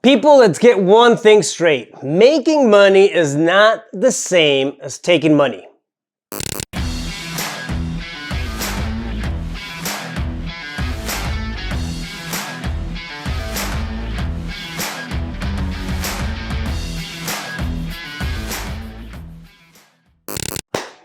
People, let's get one thing straight. Making money is not the same as taking money.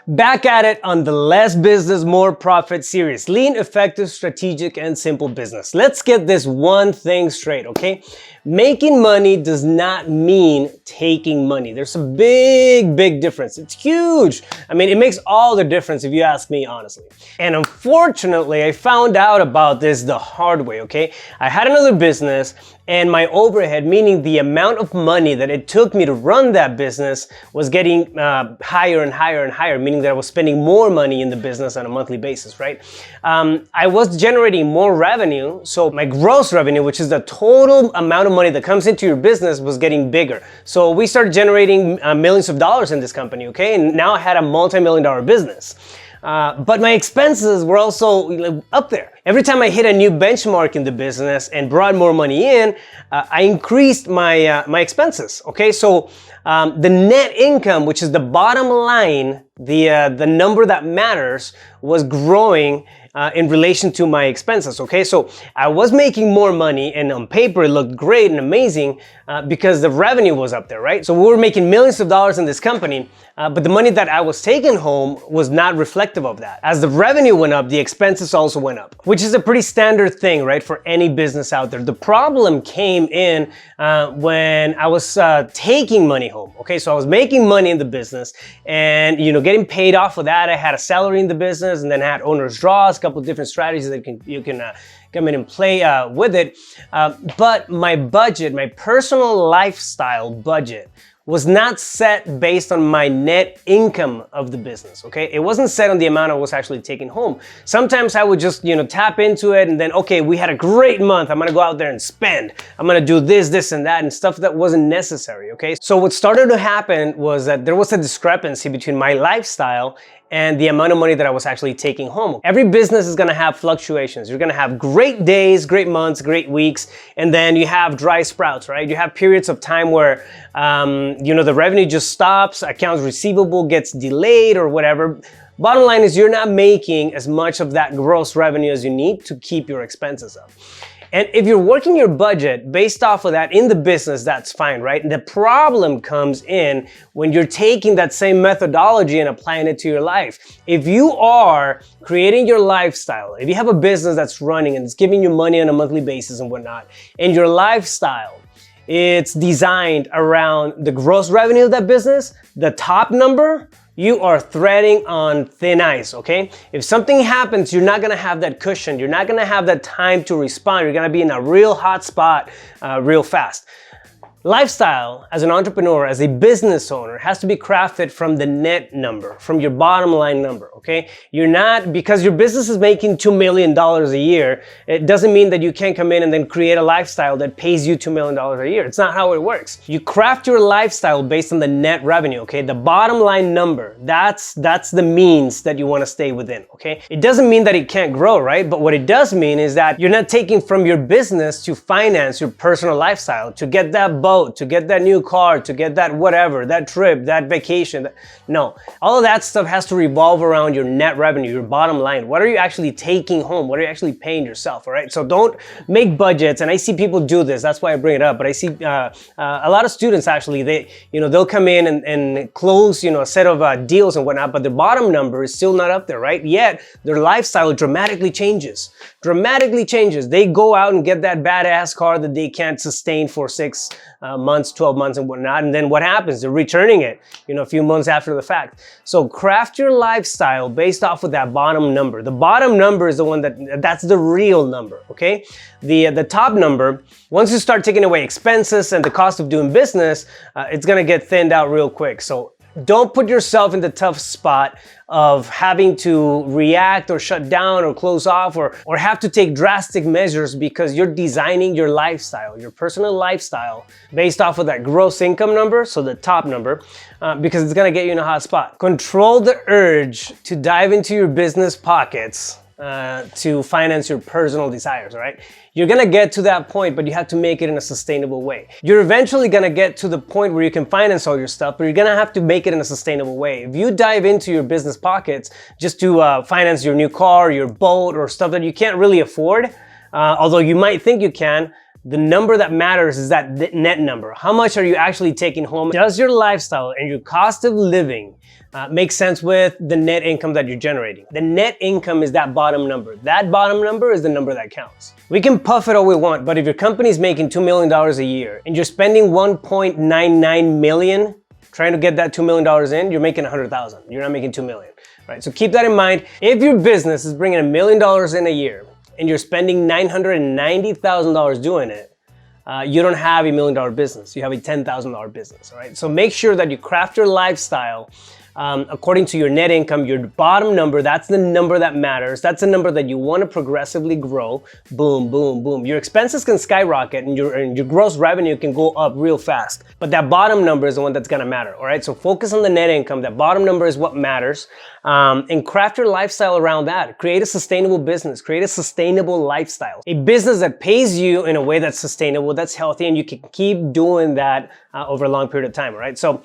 Back at it on the Less Business, More Profit series. Lean, effective, strategic, and simple business. Let's get this one thing straight, okay? Making money does not mean taking money. There's a big difference. It's huge. I mean, it makes all the difference if you ask me, honestly. And unfortunately, I found out about this the hard way, okay? I had another business and my overhead, meaning the amount of money that it took me to run that business, was getting higher and higher, meaning that I was spending more money in the business on a monthly basis, right? I was generating more revenue, so my gross revenue, which is the total amount of money that comes into your business, was getting bigger. So we started generating millions of dollars in this company, okay? And now I had a multi-million-dollar business. But my expenses were also up there. Every time I hit a new benchmark in the business and brought more money in, I increased my my expenses. Okay, so the net income, which is the bottom line, the number that matters, was growing in relation to my expenses. Okay, so I was making more money, and on paper it looked great and amazing because the revenue was up there, right? So we were making millions of dollars in this company, but the money that I was taking home was not reflective of that. As the revenue went up, the expenses also went up, which is a pretty standard thing, right, for any business out there. The problem came in when I was taking money home. Okay, so I was making money in the business, and getting paid off of that. I had a salary in the business, and then I had owner's draws, a couple of different strategies that you can come in and play with it. But my budget, my personal lifestyle budget, was not set based on my net income of the business, okay? It wasn't set on the amount I was actually taking home. Sometimes I would just, tap into it and then, okay, we had a great month. I'm gonna go out there and spend. I'm gonna do this, and that, and stuff that wasn't necessary, okay? So what started to happen was that there was a discrepancy between my lifestyle and the amount of money that I was actually taking home. Every business is gonna have fluctuations. You're gonna have great days, great months, great weeks, and then you have dry sprouts, right? You have periods of time where, the revenue just stops, accounts receivable gets delayed or whatever. Bottom line is you're not making as much of that gross revenue as you need to keep your expenses up. And if you're working your budget based off of that in the business, that's fine, right? The problem comes in when you're taking that same methodology and applying it to your life. If you are creating your lifestyle, if you have a business that's running and it's giving you money on a monthly basis and whatnot, and your lifestyle, it's designed around the gross revenue of that business, the top number, you are threading on thin ice, okay? If something happens, you're not gonna have that cushion. You're not gonna have that time to respond. You're gonna be in a real hot spot real fast. Lifestyle, as an entrepreneur, as a business owner, has to be crafted from the net number, from your bottom line number, okay? You're not, because your business is making $2 million a year, it doesn't mean that you can't come in and then create a lifestyle that pays you $2 million a year. It's not how it works. You craft your lifestyle based on the net revenue, okay? The bottom line number, that's the means that you wanna stay within, okay? It doesn't mean that it can't grow, right? But what it does mean is that you're not taking from your business to finance your personal lifestyle, to get that boat, to get that new car, to get that whatever, that trip, that vacation. No, all of that stuff has to revolve around your net revenue, your bottom line. What are you actually taking home? What are you actually paying yourself, all right? So don't make budgets, and I see people do this, that's why I bring it up, but I see a lot of students actually, they'll come in and close, a set of deals and whatnot, but their bottom number is still not up there, right? Yet their lifestyle dramatically changes. They go out and get that badass car that they can't sustain for 6 months, 12 months and whatnot. And then what happens? They're returning it, a few months after the fact. So craft your lifestyle based off of that bottom number. The bottom number is the one that's the real number, okay? The top number, once you start taking away expenses and the cost of doing business, it's gonna get thinned out real quick. So don't put yourself in the tough spot of having to react or shut down or close off or have to take drastic measures because you're designing your lifestyle, your personal lifestyle, based off of that gross income number, so the top number, because it's gonna get you in a hot spot. Control the urge to dive into your business pockets to finance your personal desires, all right? You're gonna get to that point, but you have to make it in a sustainable way. You're eventually gonna get to the point where you can finance all your stuff, but you're gonna have to make it in a sustainable way. If you dive into your business pockets just to finance your new car, your boat, or stuff that you can't really afford, although you might think you can, the number that matters is that net number. How much are you actually taking home? Does your lifestyle and your cost of living make sense with the net income that you're generating? The net income is that bottom number. That bottom number is the number that counts. We can puff it all we want, but if your company's making $2 million a year and you're spending $1.99 million trying to get that $2 million in, you're making $100,000. You're not making $2 million, right? So keep that in mind. If your business is bringing $1 million in a year and you're spending $990,000 doing it, you don't have a $1 million business. You have a $10,000 business, all right? So make sure that you craft your lifestyle according to your net income, your bottom number. That's the number that matters. That's the number that you want to progressively grow. Boom, boom, boom. Your expenses can skyrocket and your gross revenue can go up real fast. But that bottom number is the one that's going to matter. All right. So focus on the net income. That bottom number is what matters. And craft your lifestyle around that. Create a sustainable business. Create a sustainable lifestyle. A business that pays you in a way that's sustainable, that's healthy, and you can keep doing that over a long period of time. All right. So,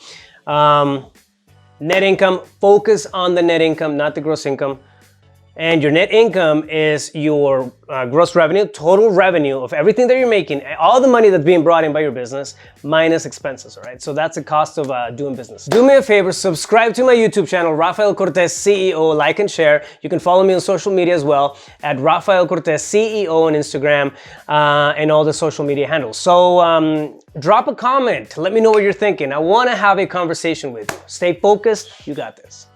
net income, focus on the net income, not the gross income. And your net income is your gross revenue, total revenue of everything that you're making, all the money that's being brought in by your business, minus expenses, all right? So that's the cost of doing business. Do me a favor, subscribe to my YouTube channel, Rafael Cortez CEO, like and share. You can follow me on social media as well, at Rafael Cortez CEO on Instagram, and all the social media handles. So drop a comment, let me know what you're thinking. I wanna have a conversation with you. Stay focused, you got this.